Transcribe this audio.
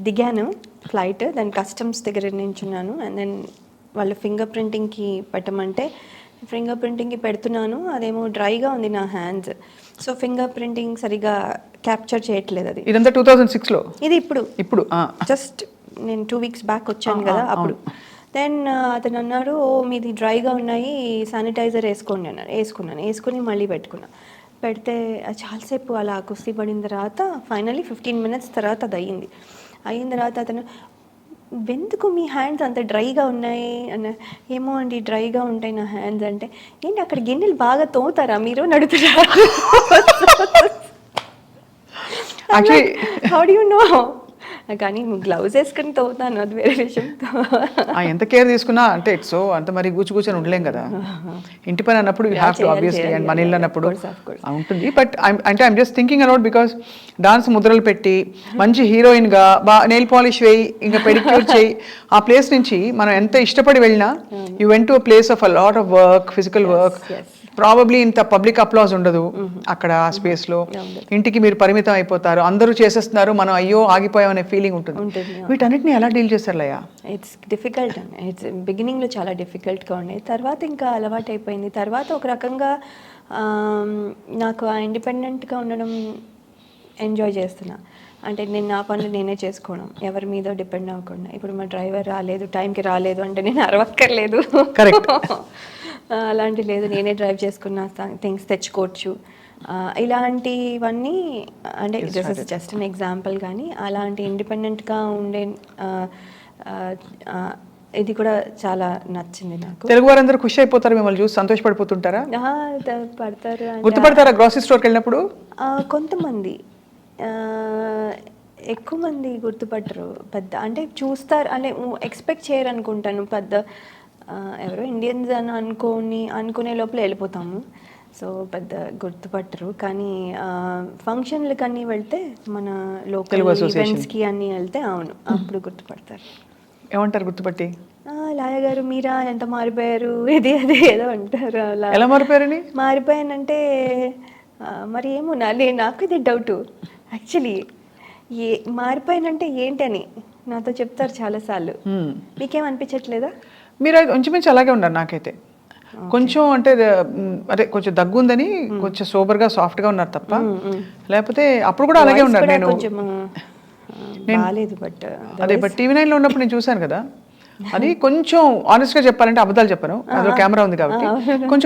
దిగాను ఫ్లైట్, దాని కస్టమ్స్ దగ్గర నించున్నాను. అండ్ దెన్ వాళ్ళు ఫింగర్ ప్రింటింగ్కి పెట్టమంటే ఫింగర్ ప్రింటింగ్కి పెడుతున్నాను, అదేమో డ్రైగా ఉంది నా హ్యాండ్స్. సో ఫింగర్ ప్రింటింగ్ సరిగా క్యాప్చర్ చేయట్లేదు అది. ఇదంతా 2006లో? ఇది ఇప్పుడు జస్ట్ నేను 2 weeks బ్యాక్ వచ్చాను కదా అప్పుడు. దెన్ అతను అన్నాడు, ఓ మీది డ్రైగా ఉన్నాయి, శానిటైజర్ వేసుకోండి అన్నారు. వేసుకుని మళ్ళీ పెడితే చాలాసేపు అలా కుస్తీ పడిన తర్వాత ఫైనలీ 15 minutes తర్వాత అది అయిన తర్వాత అతను, ఎందుకు మీ హ్యాండ్స్ అంత డ్రైగా ఉన్నాయి అన్న. ఏమో అండి డ్రైగా ఉంటాయి నా హ్యాండ్స్ అంటే. ఏంటి అక్కడ గిన్నెలు బాగా తోముతారా మీరు నడుతున్నారు? How do you know? కానీ గ్లౌజ్ వేసుకుని తోముతాను, అది వేరే విషయం. ఎంత కేర్ తీసుకున్నా అంటే ఇట్స్ అంత మరి కూర్చొని ఉండలేం కదా. ఇంటి పని అన్నప్పుడు you have to obviously, and మన ఇల్లు అన్నప్పుడు ఉంటుంది. బట్ అంటే I'm just thinking about, because dance ముద్రలు పెట్టి మంచి హీరోయిన్గా నెయిల్ పాలిష్ వేయి, ఇంకా పెడిక్యూర్ చేయి, ఆ ప్లేస్ నుంచి మనం ఎంత ఇష్టపడి వెళ్ళినా you went to a place of a lot of work, physical work. Probably ఇంత పబ్లిక్ అప్లాజ్ ఉండదు అక్కడ ఆ స్పేస్లో. ఇంటికి మీరు పరిమితం అయిపోతారు, అందరూ చేసేస్తున్నారు, మనం అయ్యో ఆగిపోయామనే ఫీలింగ్ ఉంటుంది. వీటన్నిటిని ఎలా డీల్ చేస్తారు లయ? ఇట్స్ డిఫికల్ట్ అండి. ఇట్స్ బిగినింగ్లో చాలా డిఫికల్ట్గా ఉండేది, తర్వాత ఇంకా అలవాటు అయిపోయింది. తర్వాత ఒక రకంగా నాకు ఆ ఇండిపెండెంట్గా ఉండడం ఎంజాయ్ చేస్తున్నా. అంటే నేను నా పనులు నేనే చేసుకోవడం, ఎవరి మీద డిపెండ్ అవ్వకుండా. ఇప్పుడు మా డ్రైవర్ రాలేదు, టైంకి రాలేదు అంటే నేను అరవక్కర్లేదు. కరెక్ట్. అలాంటి లేదు, నేనే డ్రైవ్ చేసుకున్న థింగ్స్ తెచ్చుకోవచ్చు. ఇలాంటివన్నీ అంటే this is just an example. కానీ అలాంటి ఇండిపెండెంట్గా ఉండే ఇది కూడా చాలా నచ్చింది నాకు. తెలుగు వారందరూ ఖుషి అయిపోతారు, మిమ్మల్ని చూసి సంతోషపడిపోతుంటారా? పడతారు. గుర్తుపడతారా గ్రోసరీ స్టోర్కి వెళ్ళినప్పుడు? కొంతమంది, ఎక్కువ మంది గుర్తుపట్టరు. పెద్ద అంటే చూస్తారు అంటే ఎక్స్పెక్ట్ చేయరు అనుకుంటాను. పెద్ద ఎవరో ఇండియన్స్ అని అనుకునే లోపల వెళ్ళిపోతాము. సో పెద్ద గుర్తుపట్టరు. కానీ ఫంక్షన్లకి అన్నీ వెళ్తే, మన లోకల్ ఈవెంట్స్కి అన్నీ వెళ్తే అవును అప్పుడు గుర్తుపడతారు. ఏమంటారు గుర్తుపట్టి? లాయ గారు మీరా, ఎంత మారిపోయారు, ఇది అది ఏదో అంటారు. అలా ఎలా మారిపోయారని? మారిపోయానంటే మరి ఏమో నాకు ఇది డౌట్ యాక్చువల్లీ. మారిపోయానంటే ఏంటని నాతో చెప్తారు చాలాసార్లు. మీకేం అనిపించట్లేదా? మీరు ఇంచుమించు అలాగే ఉన్నారు నాకైతే. కొంచెం అంటే అదే కొంచెం దగ్గు ఉందని కొంచెం సోబర్గా సాఫ్ట్గా ఉన్నారు తప్ప, లేకపోతే అప్పుడు కూడా అలాగే ఉన్నారు. అదే బట్ TV9లో ఉన్నప్పుడు నేను చూశాను కదా, అది కొంచెం ఆనెస్ట్గా చెప్పాలంటే అబద్ధాలు చెప్పను, అందులో కెమెరా ఉంది కాబట్టి కొంచెం